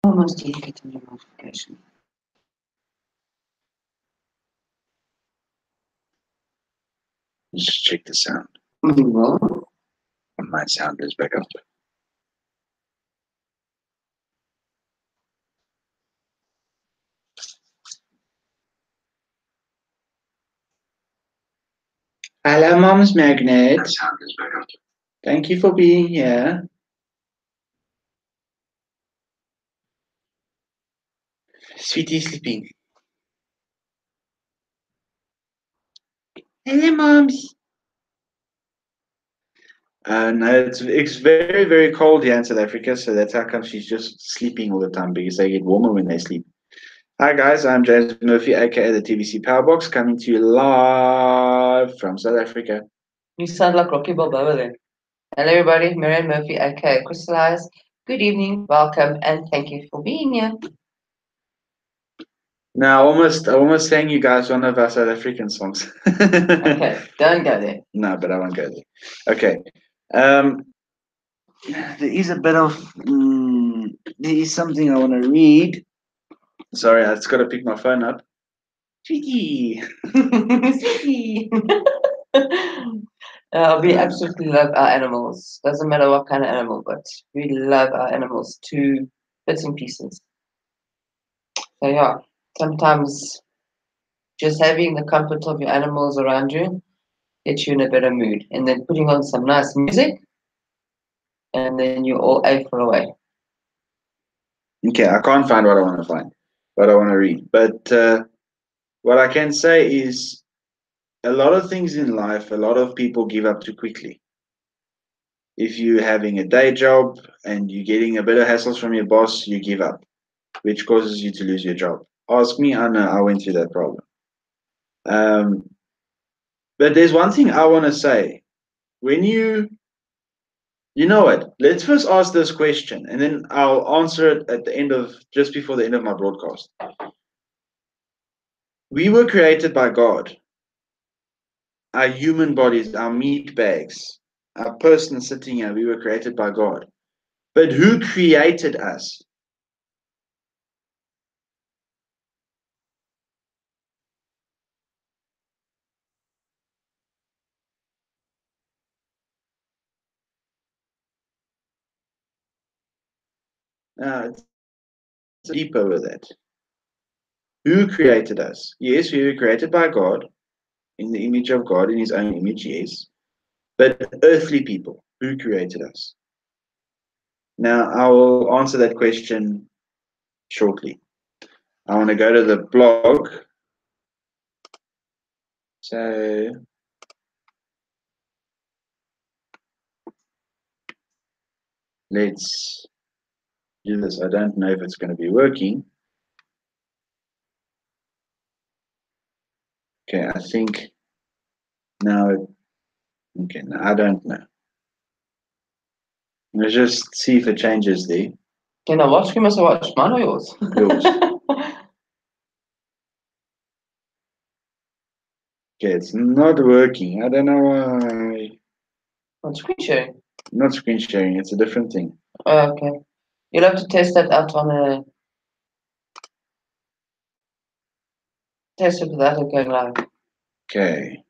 almost did get a new notification. Let's check the sound. Well, My sound is back up. Hello, Mom's Magnet. Thank you for being here. Sweetie sleeping. Hello, Moms. No, it's very, very cold here in South Africa, so that's how come she's just sleeping all the time because they get warmer when they sleep. Hi guys, I'm James Murphy, aka the TVC Powerbox, coming to you live from South Africa. you sound like Rocky Balboa then. Hello, everybody. Marianne Murphy, aka Crystallize. Good evening, welcome, and thank you for being here. Now, I almost sang you guys one of our South African songs. Okay, don't go there. No, but I won't go there. Okay. There is a bit of there is something I want to read. Sorry, I just got to pick my phone up. Sweetie. Sweetie. We absolutely love our animals. Doesn't matter what kind of animal, but we love our animals to bits and pieces. So yeah, sometimes just having the comfort of your animals around you gets you in a better mood. And then putting on some nice music, and then you're all A for away. Okay, I can't find what I want to find, what I want to read. But what I can say is a lot of things in life, a lot of people give up too quickly. If you're having a day job and you're getting a bit of hassles from your boss, you give up, which causes you to lose your job. Ask me, I know I went through that problem. But there's one thing I want to say. When you know what? Let's first ask this question, and then I'll answer it at the end of just before the end of my broadcast. We were created by God. Our human bodies, our meat bags, our person sitting here, we were created by God. But who created us? It's deeper with that. Who created us? Yes, we were created by God, in the image of God, in His own image, yes. But earthly people, who created us? Now, I will answer that question shortly. I want to go to the blog. So, let's do this. I don't know if it's going to be working. Okay, I think now, okay, now I don't know. Let's just see if it changes there. Okay, now what screen must I watch? Mine or yours? Yours. Okay, it's not working. I don't know why. On screen sharing. Not screen sharing, it's a different thing. Oh, okay. You'll have to test that out on a test it without it going live. Okay.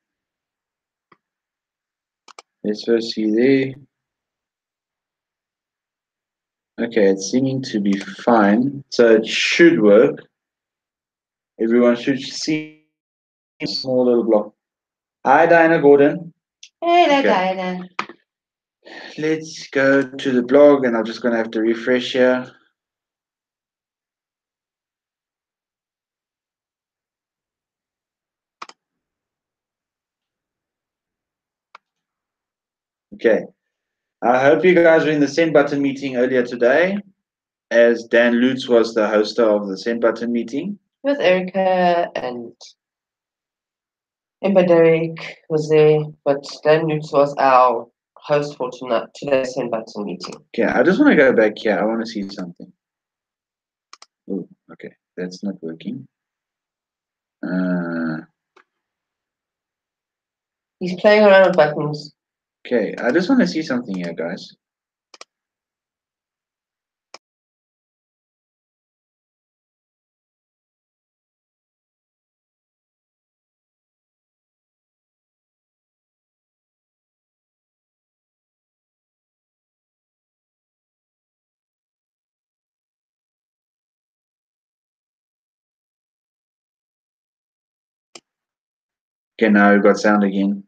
Let's first see there. Okay, it's seeming to be fine. So it should work. Everyone should see a small little block. Hi, Diana Gordon. Hello, Okay. Diana. Let's go to the blog, and I'm just going to have to refresh here. Okay. I hope you guys were in the send button meeting earlier today, as Dan Lutz was the host of the send button meeting. With Erica and Derek was there, but Dan Lutz was our host for today's send button meeting. Okay, I just want to go back here. I want to see something. Oh, okay, that's not working. He's playing around with buttons. Okay, I just want to see something here, guys. Okay, now we've got sound again.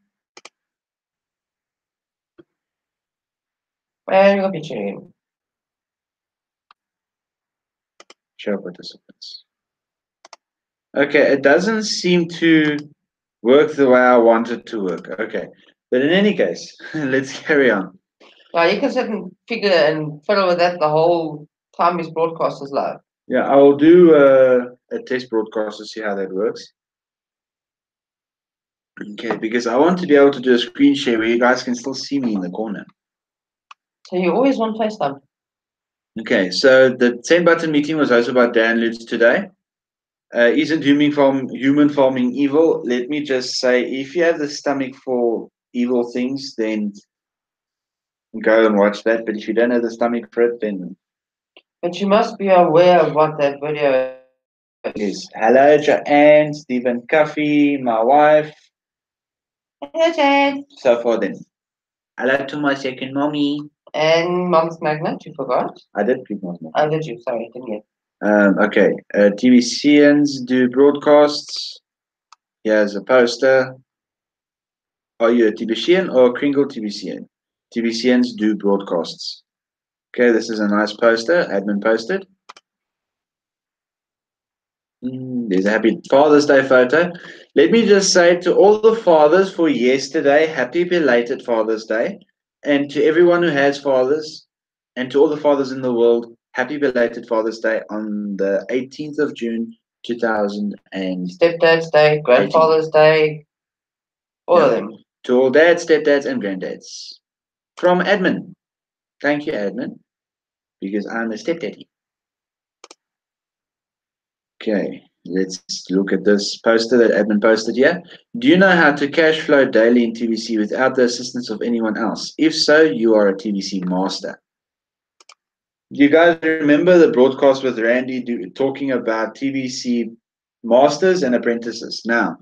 And you got picture again. Show participants. Okay, it doesn't seem to work the way I want it to work. Okay, but in any case, let's carry on. Now you can sit and figure and fiddle with that the whole time his broadcast is live. Yeah, I will do a test broadcast to see how that works. Okay, because I want to be able to do a screen share where you guys can still see me in the corner. So you always want FaceTime. Okay, so the send button meeting was hosted by Dan Lutz today. Isn't human farming evil? Let me just say, if you have the stomach for evil things, then go and watch that. But if you don't have the stomach for it, then But you must be aware of what that video is. yes. Hello, Joanne, Stephen Cuffy, my wife. Hello, Jan. So far then. Hello to my second mommy. And Mom's Magnet, you forgot? I did pick my mom. Oh, did you? Sorry, didn't you? Okay, TVCNs do broadcasts. Here's a poster. Are you a TVCN or a Kringle TVCN? TVCNs do broadcasts. Okay, this is a nice poster. Admin posted. There's a happy Father's Day photo. Let me just say to all the fathers for yesterday, happy belated Father's Day. And to everyone who has fathers, and to all the fathers in the world, happy belated Father's Day on the 18th of June, 2000. Stepdad's Day, Grandfather's Day, all of them. To all dads, stepdads, and granddads. From Admin. Thank you, Admin, because I'm a stepdaddy. Okay, let's look at this poster that Admin posted here. Do you know how to cash flow daily in TVC without the assistance of anyone else? If so, you are a TVC master. Do you guys remember the broadcast with Randy talking about TVC masters and apprentices? Now,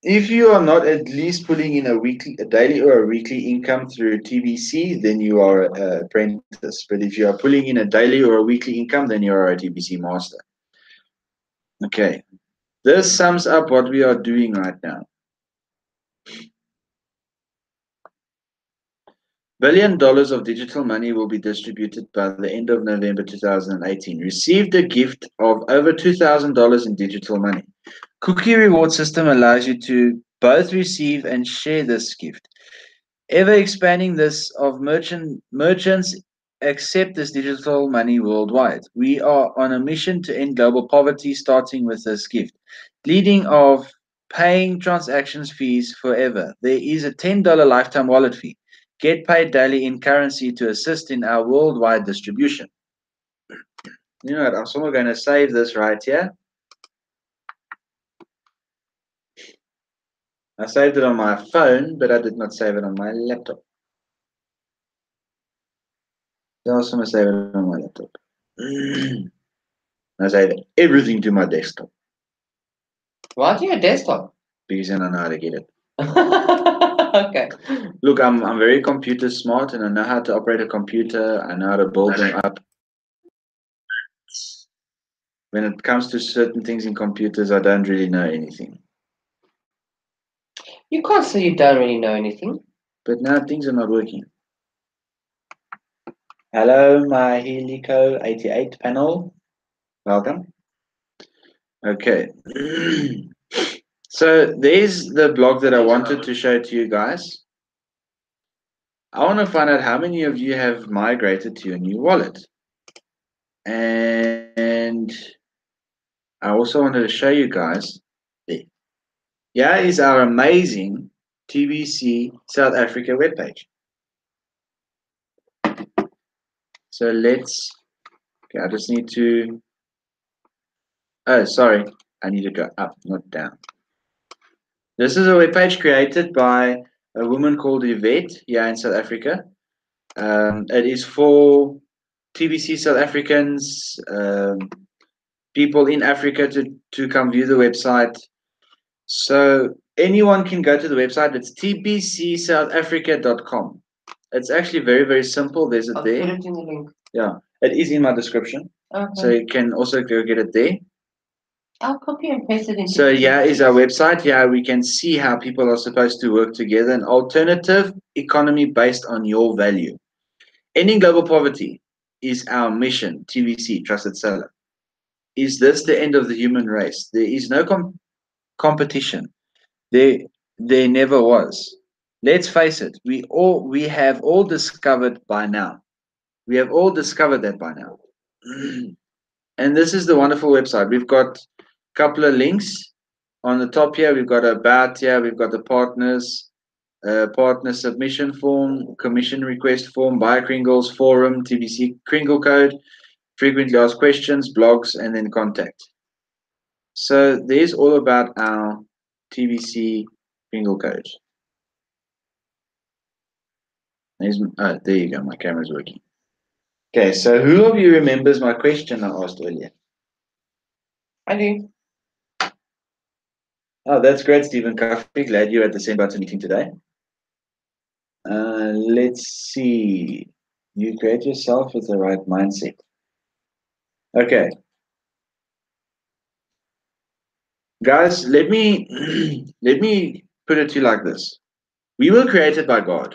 if you are not at least putting in a daily or a weekly income through TVC, then you are an apprentice. But if you are pulling in a daily or a weekly income, then you are a TVC master. Okay, this sums up what we are doing right now. $1 billion of digital money will be distributed by the end of November 2018. Received a gift of over $2,000 in digital money. Cookie reward system allows you to both receive and share this gift. Ever expanding this of merchants accept this digital money worldwide. We are on a mission to end global poverty, starting with this gift. Leading of paying transactions fees forever. There is a $10 lifetime wallet fee. Get paid daily in currency to assist in our worldwide distribution. You know what? I'm somehow going to save this right here. I saved it on my phone, but I did not save it on my laptop. I also going to save it on my laptop. I save everything to my desktop. Why to your desktop? Because then I know how to get it. Okay. Look, I'm very computer smart and I know how to operate a computer. I know how to build them up. When it comes to certain things in computers, I don't really know anything. You can't say you don't really know anything. But now things are not working. Hello, my Helico 88 panel. Welcome. Okay. So there's the blog that I wanted to show to you guys. I want to find out how many of you have migrated to your new wallet. And I also wanted to show you guys. Here is our amazing TVC South Africa webpage. So let's, okay, I just need to, oh, sorry, I need to go up, not down. This is a webpage created by a woman called Yvette here in South Africa. It is for TVC South Africans, people in Africa to come view the website. So anyone can go to the website. It's tbcsouthafrica.com. It's actually very, very simple. There's it there. I'll put it in the link. Yeah, it is in my description. Okay. So you can also go get it there. I'll copy and paste it into So the here chat. is our website. Here we can see how people are supposed to work together. An alternative economy based on your value. Ending global poverty is our mission. TVC, Trusted Seller. Is this the end of the human race? There is no competition. There, there never was. Let's face it. We have all discovered by now. We have all discovered that by now. And this is the wonderful website. We've got a couple of links on the top here. We've got about here. We've got the partners, partner submission form, commission request form, buyer Kringles, forum, TBC Kringle code, frequently asked questions, blogs, and then contact. So there's all about our TBC Kringle code. There you go. My camera's working. Okay, so who of you remembers my question I asked earlier? I do. Oh, that's great, Stephen Coffey. Glad you're at the same button meeting today. Let's see. You create yourself with the right mindset. Okay. Guys, let me let me put it to you like this. We were created by God.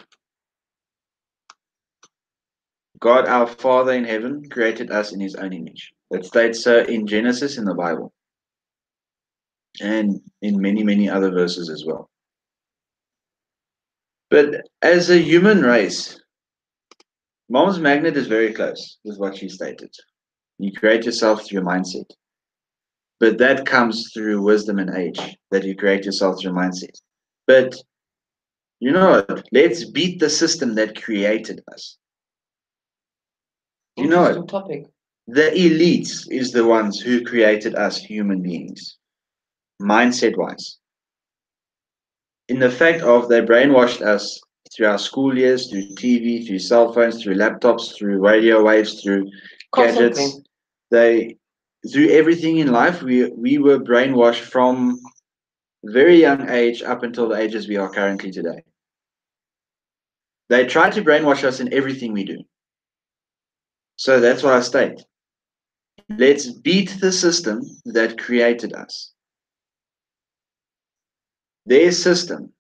God, our Father in heaven, created us in his own image. That states so in Genesis in the Bible. And in many, many other verses as well. But as a human race, Mom's magnet is very close with what she stated. You create yourself through your mindset. But that comes through wisdom and age, that you create yourself through mindset. But you know what? Let's beat the system that created us. You know Interesting what? topic. The elites is the ones who created us human beings, mindset-wise. In the fact of they brainwashed us through our school years, through TV, through cell phones, through laptops, through radio waves, through Constantly. gadgets. They through everything in life, we were brainwashed from very young age up until the ages we are currently today. They try to brainwash us in everything we do. So that's why I state, let's beat the system that created us. Their system.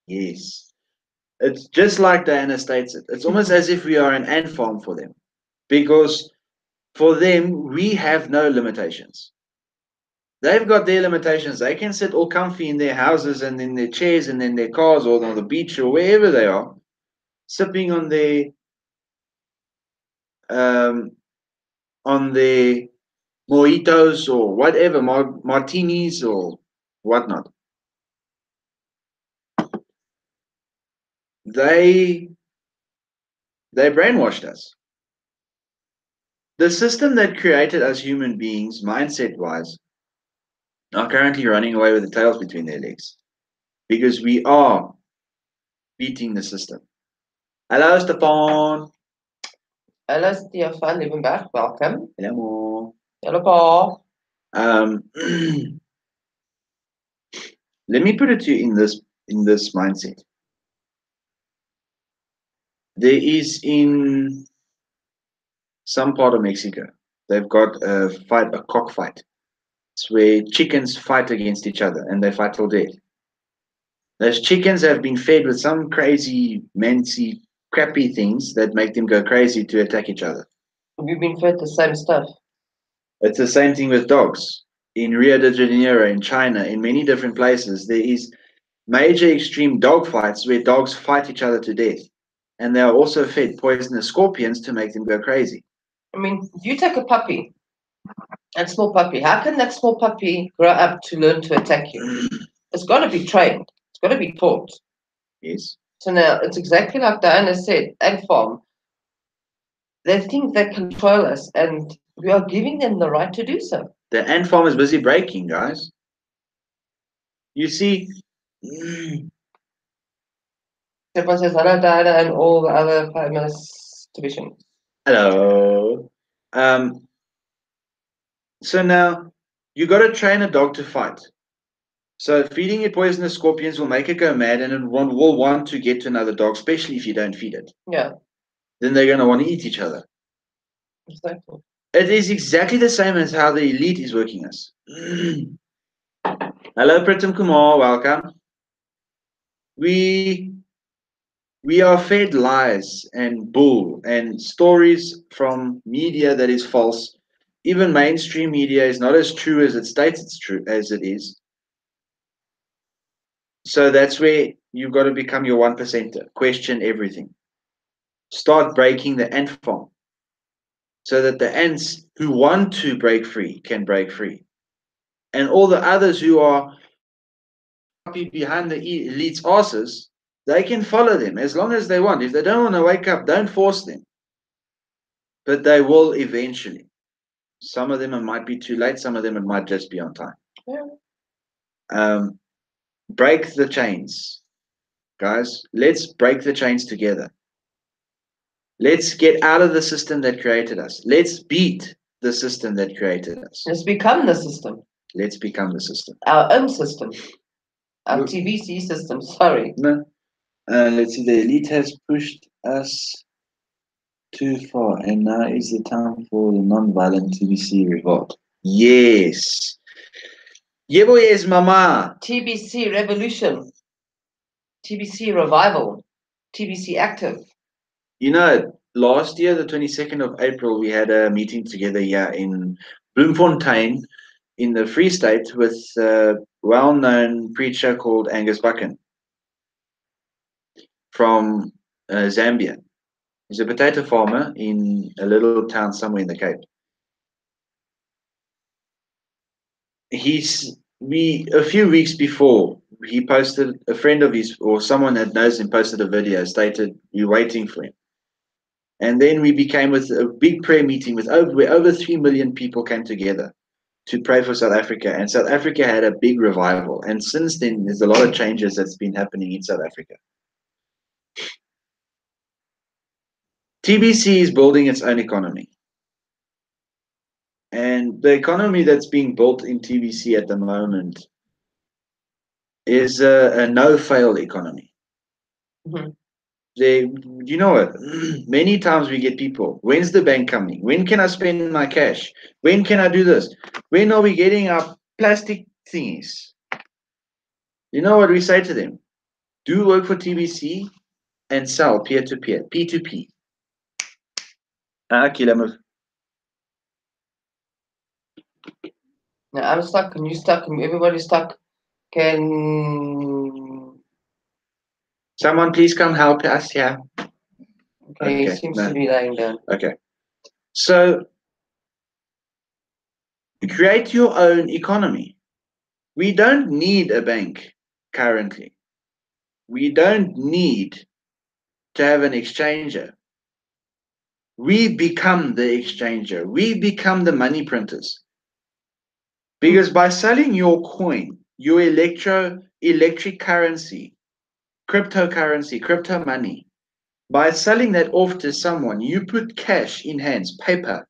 Yes. It's just like Diana states it. It's almost as if we are an ant farm for them. Because for them, we have no limitations. They've got their limitations. They can sit all comfy in their houses and in their chairs and in their cars or on the beach or wherever they are, sipping um, on their mojitos or whatever, martinis or whatnot. They brainwashed us. The system that created us human beings, mindset wise, are currently running away with the tails between their legs because we are beating the system. Hello, Stefan. Hello, Stefan Liebenberg. Welcome. Hello. Hello, Paul. Let me put it to you in this mindset. There is in some part of Mexico, they've got a cockfight. It's where chickens fight against each other and they fight till death. Those chickens have been fed with some crazy, mancy, crappy things that make them go crazy to attack each other. We've been fed the same stuff. It's the same thing with dogs. In Rio de Janeiro, in China, in many different places, there is major extreme dog fights where dogs fight each other to death. And they are also fed poisonous scorpions to make them go crazy. I mean, you take a puppy, a small puppy. How can that small puppy grow up to learn to attack you? It's got to be trained. It's got to be taught. Yes. So now it's exactly like Diana said, ant farm. They think they control us, and we are giving them the right to do so. The ant farm is busy breaking, guys. You see, Everyone says hello, Diana, and all the other famous divisions. hello. So now you got to train a dog to fight. So feeding it poisonous scorpions will make it go mad, and it will want to get to another dog, especially if you don't feed it. Yeah. Then they're going to want to eat each other. Exactly. It is exactly the same as how the elite is working us. Hello, Pritam Kumar, welcome. We we are fed lies and bull and stories from media that is false. Even mainstream media is not as true as it states it's true as it is. So that's where you've got to become your 1%er. Question everything. Start breaking the ant farm so that the ants who want to break free can break free. And all the others who are behind the elite's asses, they can follow them as long as they want. If they don't want to wake up, don't force them. But they will eventually. Some of them it might be too late. Some of them it might just be on time. Yeah. Break the chains, guys. Let's break the chains together. Let's get out of the system that created us. Let's beat the system that created us. Let's become the system. Let's become the system. Our own system. Our TVC system, sorry. No. Let's see, the elite has pushed us too far, and now is the time for the non-violent TBC revolt. Yes. Yebo yes, mama. TBC revolution. TBC revival. TBC active. You know, last year, the 22nd of April, we had a meeting together here in Bloemfontein in the Free State with a well-known preacher called Angus Buchan from Zambia. He's a potato farmer in a little town somewhere in the Cape. A few weeks before he posted, a friend of his or someone that knows him posted a video stated we're waiting for him. And then we became with a big prayer meeting where over 3 million people came together to pray for South Africa, and South Africa had a big revival. And since then, there's a lot of changes that's been happening in South Africa. TBC is building its own economy. And the economy that's being built in TBC at the moment is a no-fail economy. Mm-hmm. You know what? Many times we get people, when's the bank coming? When can I spend my cash? When can I do this? When are we getting our plastic thingies? You know what we say to them? Do work for TBC and sell peer-to-peer, P2P. Kilometer. Now I'm stuck and you stuck and everybody's stuck. Can Someone please come help us here. okay, he seems to be lying down. Okay. So create your own economy. We don't need a bank currently. We don't need to have an exchanger. We become the exchanger. We become the money printers. Because by selling your coin, your electric currency, cryptocurrency, crypto money, by selling that off to someone, you put cash in hands, paper.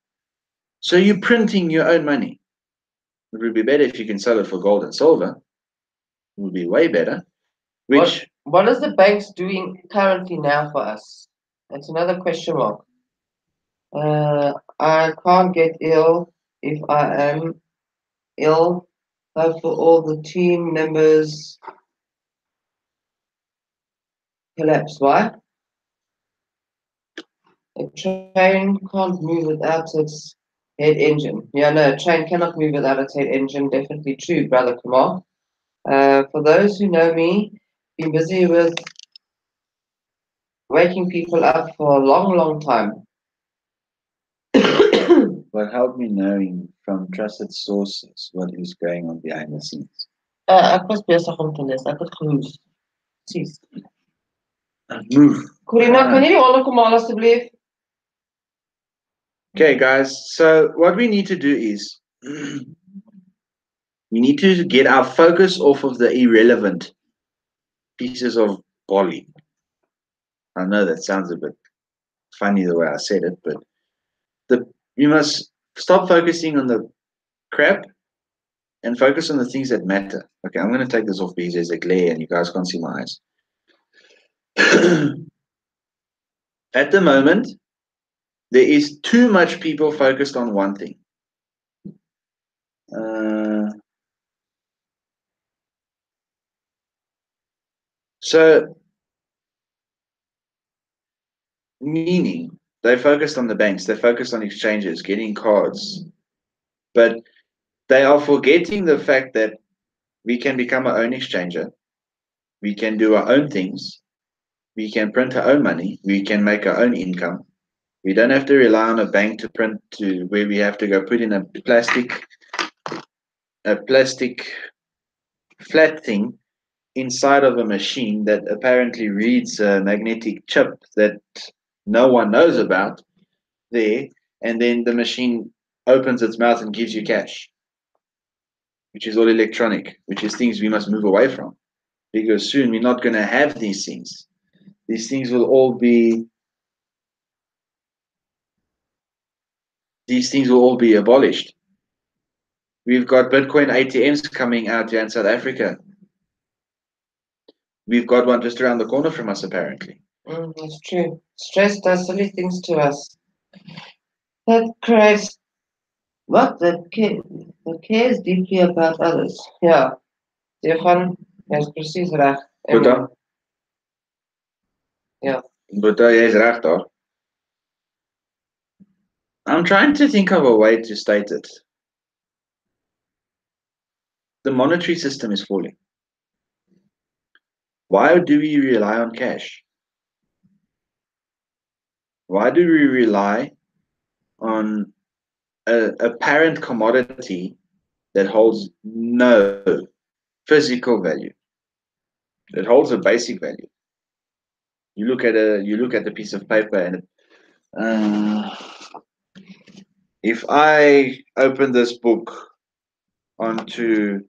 So you're printing your own money. It would be better if you can sell it for gold and silver. It would be way better. What is the banks doing currently now for us? That's another question mark. I can't get ill if I am ill. But for all the team members collapse. Why? A train can't move without its head engine. Yeah, no, a train cannot move without its head engine. Definitely true, Brother Kumar. For those who know me, been busy with waking people up for a long, long time. But help me knowing from trusted sources what is going on behind the scenes. Ek was besig om te lees. Ek het gehoes. Presies. Move. Corina, kan jy die honde kom haal asseblief? Okay, guys. So what we need to do is we need to get our focus off of the irrelevant pieces of Bolly. I know that sounds a bit funny the way I said it, but you must stop focusing on the crap and focus on the things that matter. Okay, I'm going to take this off because there's a glare and you guys can't see my eyes. At the moment, There is too much people focused on one thing. Uh, so, meaning they focused on the banks, they focused on exchanges, getting cards, but they are forgetting the fact that we can become our own exchanger, we can do our own things, we can print our own money, we can make our own income. We don't have to rely on a bank to print to where we have to go put in a plastic flat thing inside of a machine that apparently reads a magnetic chip that no one knows about there, and then the machine opens its mouth and gives you cash, which is all electronic, which is things we must move away from because soon we're not going to have these things. These things will all be abolished. We've got Bitcoin ATMs coming out here in South Africa. We've got one just around the corner from us, apparently. That's true. Stress does silly things to us. That creates what? That cares deeply about others. Ja, Stefan, jy's presies reg. Buddha, Ja. Buddha, jy's reg daar. I'm trying to think of a way to state it. The monetary system is falling. Why do we rely on cash? Why do we rely on a apparent commodity that holds no physical value? It holds a basic value. You look at the piece of paper, and if I open this book onto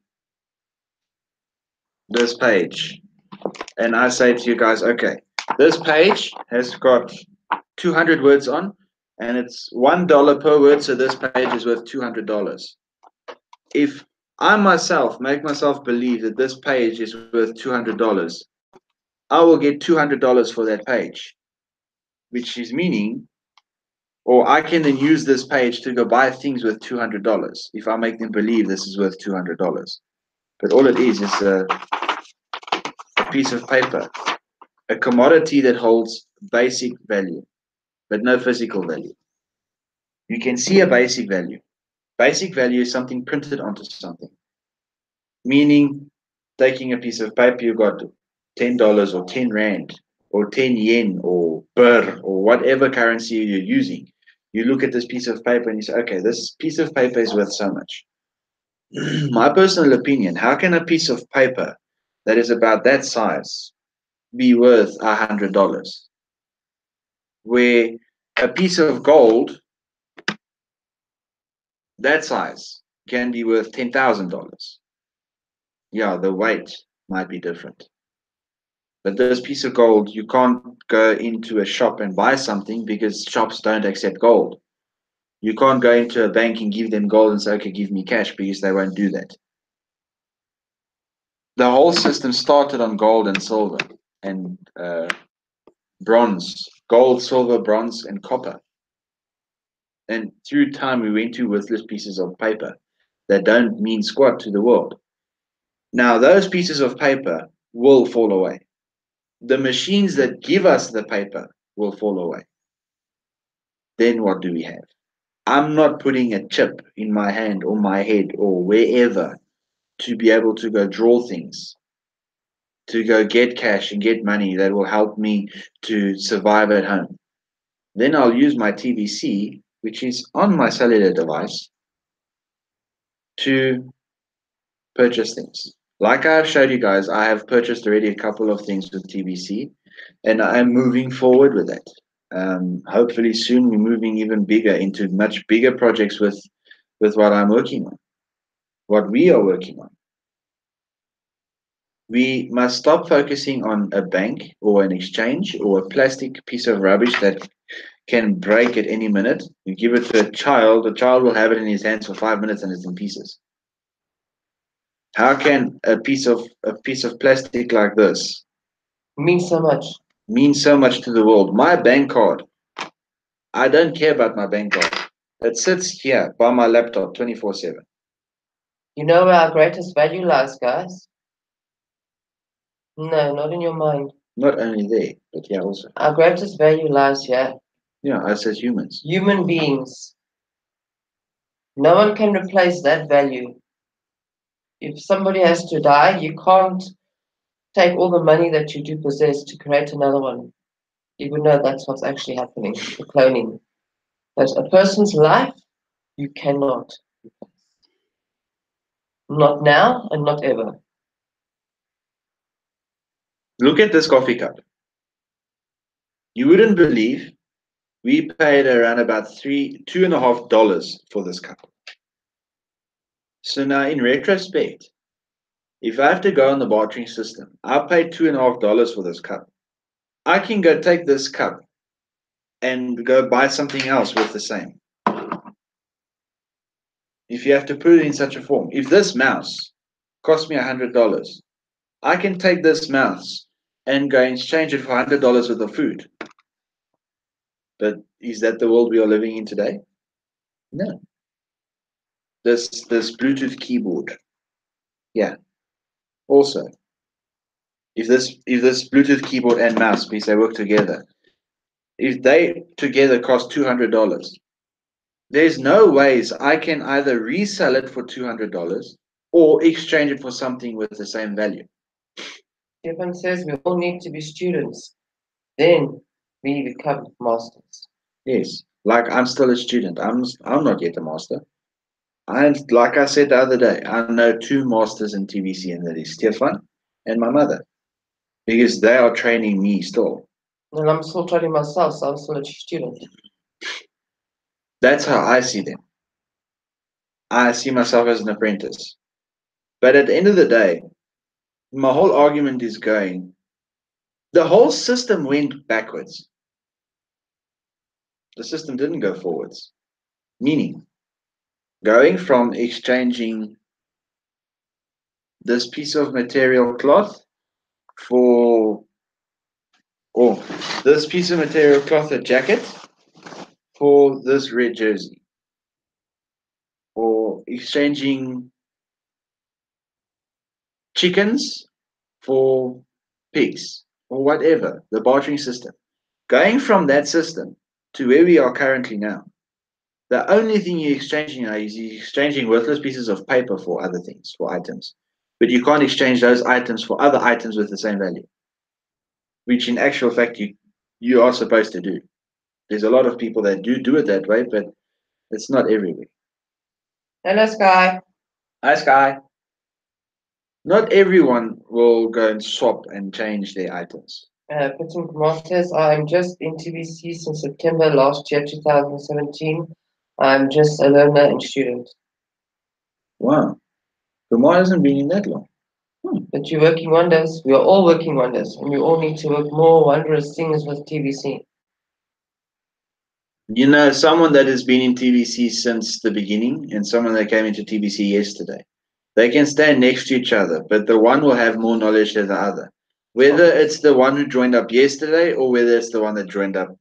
this page and I say to you guys, okay, this page has got 200 words on, and it's $1 per word, so this page is worth $200. If I myself make myself believe that this page is worth $200, I will get $200 for that page, which is meaning, or I can then use this page to go buy things worth $200 if I make them believe this is worth $200. But all it is a piece of paper, a commodity that holds basic value, but no physical value. You can see a basic value. Basic value is something printed onto something, meaning taking a piece of paper, you got $10 or 10 Rand or 10 yen or birr or whatever currency you're using. You look at this piece of paper and you say, okay, this piece of paper is worth so much. My personal opinion, how can a piece of paper that is about that size be worth $100? Where a piece of gold that size can be worth $10,000. Yeah, the weight might be different. But this piece of gold, you can't go into a shop and buy something because shops don't accept gold. You can't go into a bank and give them gold and say, okay, give me cash, because they won't do that. The whole system started on gold and silver and bronze, gold, silver, bronze, and copper. And through time, we went to worthless pieces of paper that don't mean squat to the world. Now, those pieces of paper will fall away. The machines that give us the paper will fall away. Then what do we have? I'm not putting a chip in my hand or my head or wherever to be able to go draw things, to go get cash and get money that will help me to survive at home. Then I'll use my TBC, which is on my cellular device, to purchase things. Like I've showed you guys, I have purchased already a couple of things with TBC, and I'm moving forward with that. Hopefully soon we're moving even bigger into much bigger projects with what I'm working on, what we are working on. We must stop focusing on a bank or an exchange or a plastic piece of rubbish that can break at any minute. You give it to the child will have it in his hands for 5 minutes and it's in pieces. How can a piece of plastic like this Means so much. mean so much to the world? My bank card I don't care about my bank card. It sits here by my laptop 24/7. You know where our greatest value lies, guys? No, not in your mind. Not only there, but here also. Our greatest value lies here. Yeah, us as humans. Human beings. No one can replace that value. If somebody has to die, you can't take all the money that you do possess to create another one. Even though that's what's actually happening, the cloning. But a person's life, you cannot replace. Not now and not ever. Look at this coffee cup. You wouldn't believe we paid around about $2.50 for this cup. So now, in retrospect, if I have to go on the bartering system, I paid $2.50 for this cup. I can go take this cup and go buy something else with the same. If you have to put it in such a form, if this mouse cost me $100, I can take this mouse and go exchange it for $100 worth of food. But is that the world we are living in today? No. This Bluetooth keyboard. Yeah. Also, if this Bluetooth keyboard and mouse, because they work together, if they together cost $200, there's no ways I can either resell it for $200 or exchange it for something with the same value. Stephen says we all need to be students. Then we become masters. Yes, like I'm still a student. I'm not yet a master. And like I said the other day, I know two masters in TBC, and that is Stefan and my mother, because they are training me still. And I'm still training myself, so I'm still a student. That's how I see them. I see myself as an apprentice. But at the end of the day, my whole argument is going, the whole system went backwards. The system didn't go forwards. Meaning, going from exchanging this piece of material cloth for, or this piece of material cloth, a jacket, for this red jersey, or exchanging chickens for pigs, or whatever, the bartering system. Going from that system to where we are currently now, the only thing you're exchanging now is you're exchanging worthless pieces of paper for other things, for items. But you can't exchange those items for other items with the same value, which in actual fact you are supposed to do. There's a lot of people that do it that way, but it's not everywhere. Hello, Sky. Hi, Sky. Not everyone will go and swap and change their items. Pitching Kumar says, I'm just in TBC since September last year, 2017. I'm just a learner and student. Wow. Kumar hasn't been in that long. But you're working wonders. We are all working wonders. And we all need to work more wondrous things with TBC. You know, someone that has been in TBC since the beginning and someone that came into TBC yesterday, they can stand next to each other, but the one will have more knowledge than the other. Whether it's the one who joined up yesterday or whether it's the one that joined up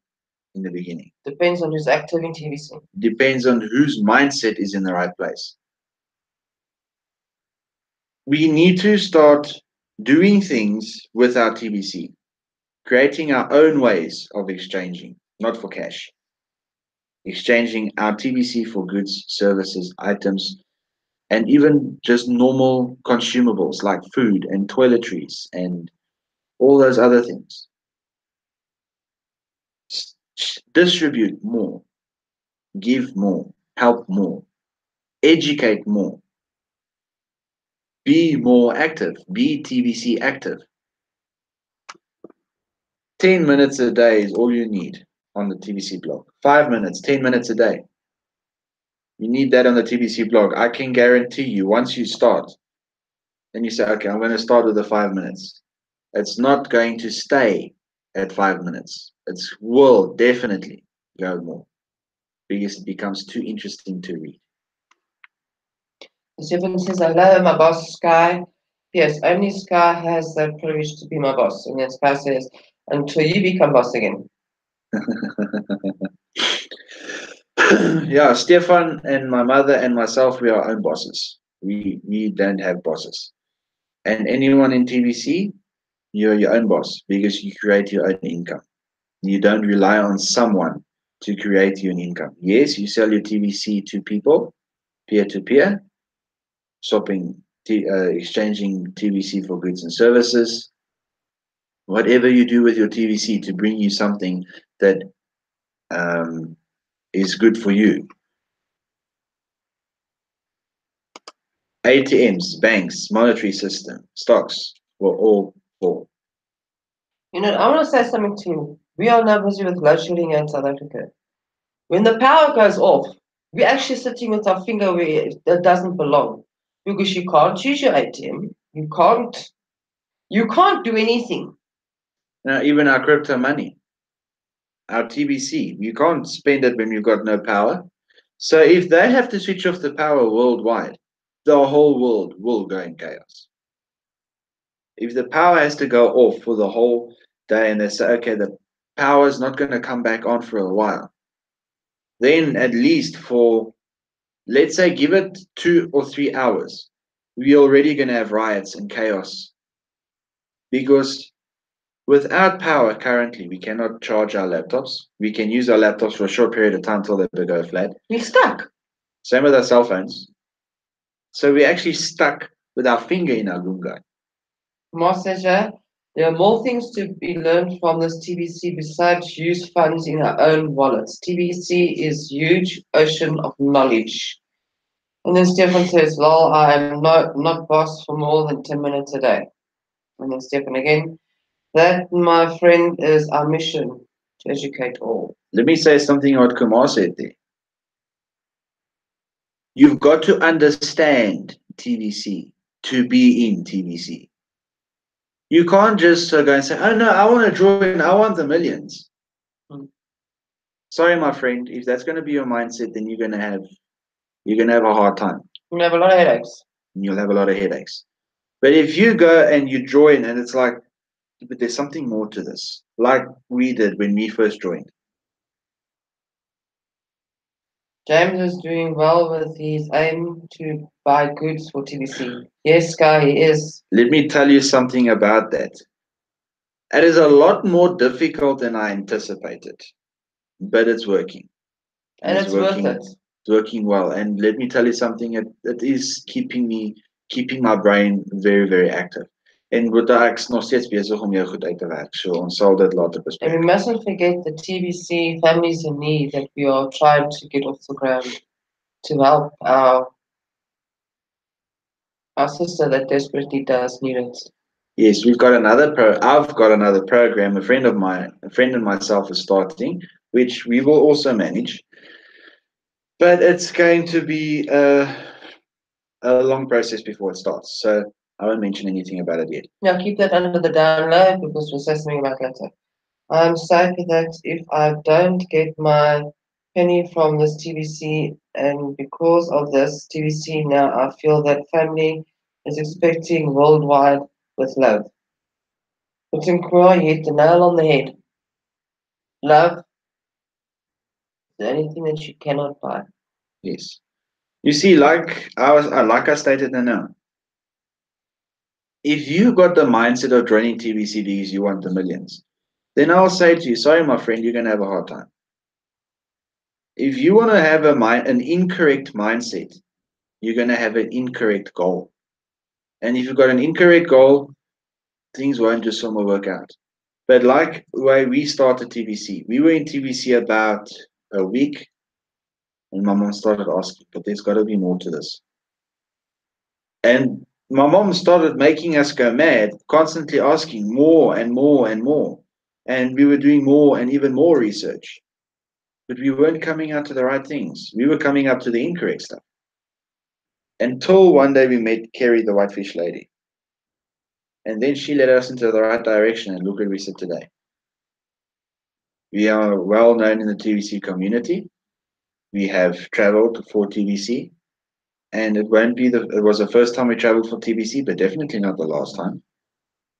in the beginning. Depends on who's active in TBC. Depends on whose mindset is in the right place. We need to start doing things with our TBC, creating our own ways of exchanging, not for cash. Exchanging our TBC for goods, services, items, and even just normal consumables like food and toiletries and all those other things. Distribute more, give more, help more, educate more, be more active, be TBC active. 10 minutes a day is all you need on the TBC blog. 5 minutes, 10 minutes a day. You need that on the TBC blog. I can guarantee you, once you start, and you say, okay, I'm going to start with the 5 minutes. It's not going to stay at 5 minutes. It will definitely go more because it becomes too interesting to read. Stephen says, hello, my boss, Sky. Yes, only Sky has the privilege to be my boss. And then Sky says, until you become boss again. Yeah, Stefan and my mother and myself, we are our own bosses. We don't have bosses. And anyone in TBC, you're your own boss because you create your own income. You don't rely on someone to create you an income. Yes, you sell your TBC to people, peer to peer, swapping, exchanging TBC for goods and services. Whatever you do with your TBC to bring you something that um, is good for you. ATMs, banks, monetary system, stocks were all for. I want to say something to you. We are now busy with load shedding in South Africa. When the power goes off, we're actually sitting with our finger where it doesn't belong. Because you can't use your ATM. You can't do anything. Now, even our crypto money, our TBC, you can't spend it when you've got no power. So if they have to switch off the power worldwide, the whole world will go in chaos. If the power has to go off for the whole day and they say, okay, the power is not going to come back on for a while, then at least for, let's say, give it 2 or 3 hours, we're already going to have riots and chaos because without power currently, we cannot charge our laptops. We can use our laptops for a short period of time till they go flat. We're stuck. Same with our cell phones. So we're actually stuck with our finger in our gunga. Master, there are more things to be learned from this TBC besides use funds in our own wallets. TBC is huge ocean of knowledge. And then Stefan says, lol, I am not boss for more than 10 minutes a day. And then Stefan again, that, my friend, is our mission to educate all. Let me say something what Kumar said there. You've got to understand TVC to be in TVC. You can't just go and say, "Oh no, I want to join. I want the millions." Mm. Sorry, my friend. If that's going to be your mindset, then you're gonna have a hard time. You have a lot of headaches. And you'll have a lot of headaches. But if you go and you join, and it's like, but there's something more to this. Like we did when we first joined. James is doing well with his aim to buy goods for TBC. Yes, Guy, he is. Let me tell you something about that. It is a lot more difficult than I anticipated, but it's working. And And it's it's worth working. it. It's working well. And let me tell you something. It is keeping my brain very, very active. En goed, ek's nog steeds besig om jou goed uit te werk. So ons sal dit later And bespreek. we mustn't forget the TBC families in need that we are trying to get off the ground to help our sister that desperately does need it. Yes, we've got another I've got another program. A friend and myself is starting, which we will also manage. But it's going to be a long process before it starts. So I won't mention anything about it yet. Now keep that under the download because we'll say something about later. I'm sad that if I don't get my penny from this TBC, and because of this TBC now, I feel that family is expecting worldwide with love. But Nkwa hit the nail on the head. Love is the only thing that you cannot buy. Yes. You see, like I stated now, if you got the mindset of joining TVC because you want the millions, then I'll say to you, sorry, my friend, you're gonna have a hard time. If you want to have an incorrect mindset, you're gonna have an incorrect goal. And if you've got an incorrect goal, things won't just somehow work out. But like the way we started TVC, we were in TVC about a week, and my mom started asking, but there's got to be more to this. And my mom started making us go mad, constantly asking more and more and more. And we were doing more and even more research. But we weren't coming out to the right things. We were coming up to the incorrect stuff. Until one day we met Kerry, the whitefish lady. And then she led us into the right direction, and look where we sit today. We are well known in the TVC community. We have traveled for TVC, and it was the first time we traveled for TVC, but definitely not the last time.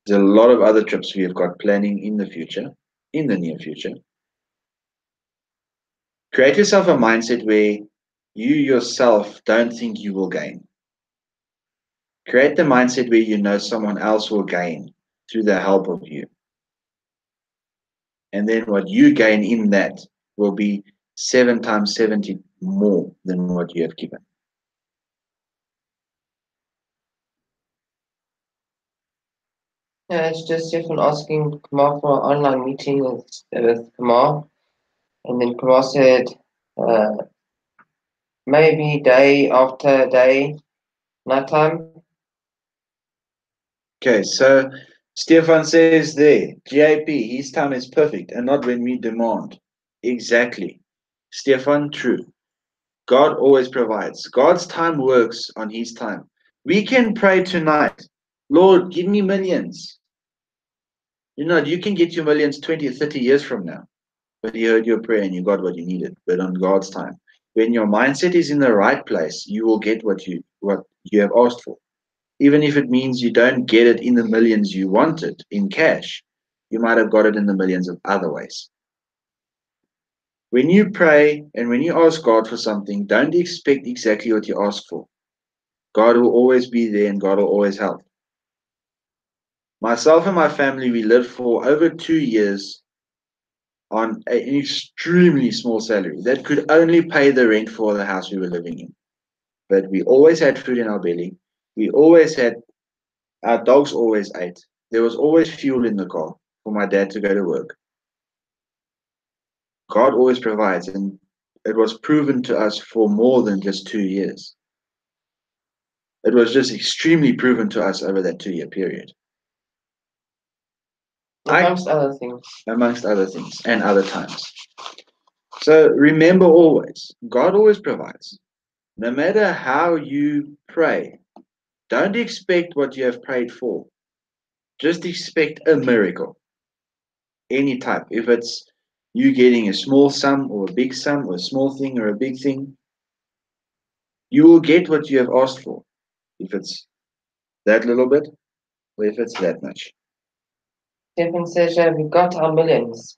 There's a lot of other trips we have got planning in the future, in the near future. Create yourself a mindset where you yourself don't think you will gain. Create the mindset where you know someone else will gain through the help of you. And then what you gain in that will be 7 times 70 more than what you have given. Yeah, it's just Stefan asking Kumar for an online meeting with Kumar. And then Kumar said, uh, maybe day after day, nighttime. Okay, so Stefan says there, GIP, his time is perfect and not when we demand. Exactly. Stefan, true. God always provides. God's time works on his time. We can pray tonight, Lord, give me millions. You know, you can get your millions 20 or 30 years from now. But he heard your prayer and you got what you needed, but on God's time. When your mindset is in the right place, you will get what you have asked for. Even if it means you don't get it in the millions you wanted in cash, you might have got it in the millions of other ways. When you pray and when you ask God for something, don't expect exactly what you ask for. God will always be there and God will always help. Myself and my family, we lived for over 2 years on an extremely small salary that could only pay the rent for the house we were living in. But we always had food in our belly. We always had, our dogs always ate. There was always fuel in the car for my dad to go to work. God always provides, and it was proven to us for more than just 2 years. It was just extremely proven to us over that 2 year period. Amongst other things. Amongst other things and other times. So remember always, God always provides. No matter how you pray, don't expect what you have prayed for. Just expect a miracle. Any type. If it's you getting a small sum or a big sum or a small thing or a big thing, you will get what you have asked for. If it's that little bit or if it's that much. Stefan says, yeah, we got our millions.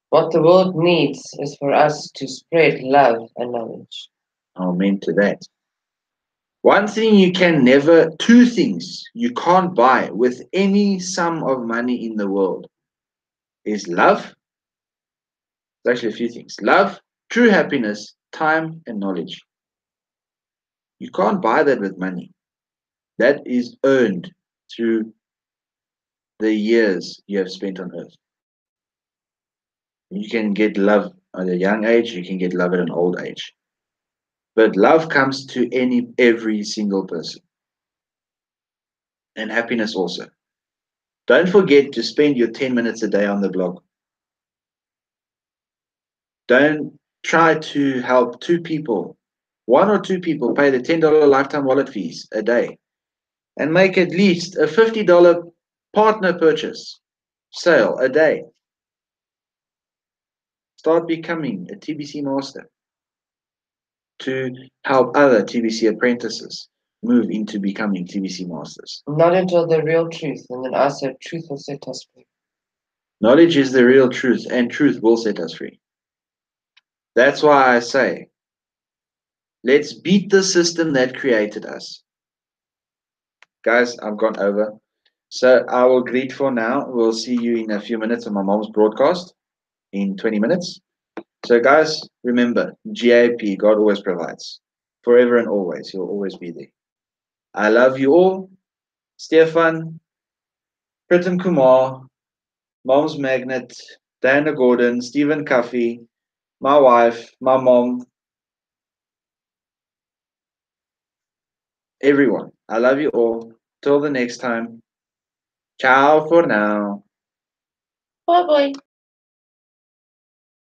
What the world needs is for us to spread love and knowledge. Amen to that. One thing you can never, two things you can't buy with any sum of money in the world is love. It's actually a few things. Love, true happiness, time, and knowledge. You can't buy that with money. That is earned through the years you have spent on earth. You can get love at a young age, you can get love at an old age. But love comes to every single person. And happiness also. Don't forget to spend your 10 minutes a day on the blog. Don't try to help two people, one or two people pay the $10 lifetime wallet fees a day and make at least a $50 partner purchase sale a day. Start becoming a TBC master to help other TBC apprentices move into becoming TBC masters. Not until the real truth, and then I said, truth will set us free. Knowledge is the real truth, and truth will set us free. That's why I say, let's beat the system that created us. Guys, I've gone over. So I will greet for now. We'll see you in a few minutes on my mom's broadcast in 20 minutes. So, guys, remember, GAP, God always provides. Forever and always. He'll always be there. I love you all. Stefan, Pritam Kumar, Mom's Magnet, Diana Gordon, Stephen Cuffey, my wife, my mom, everyone. I love you all. Till the next time. Ciao for now. Bye bye.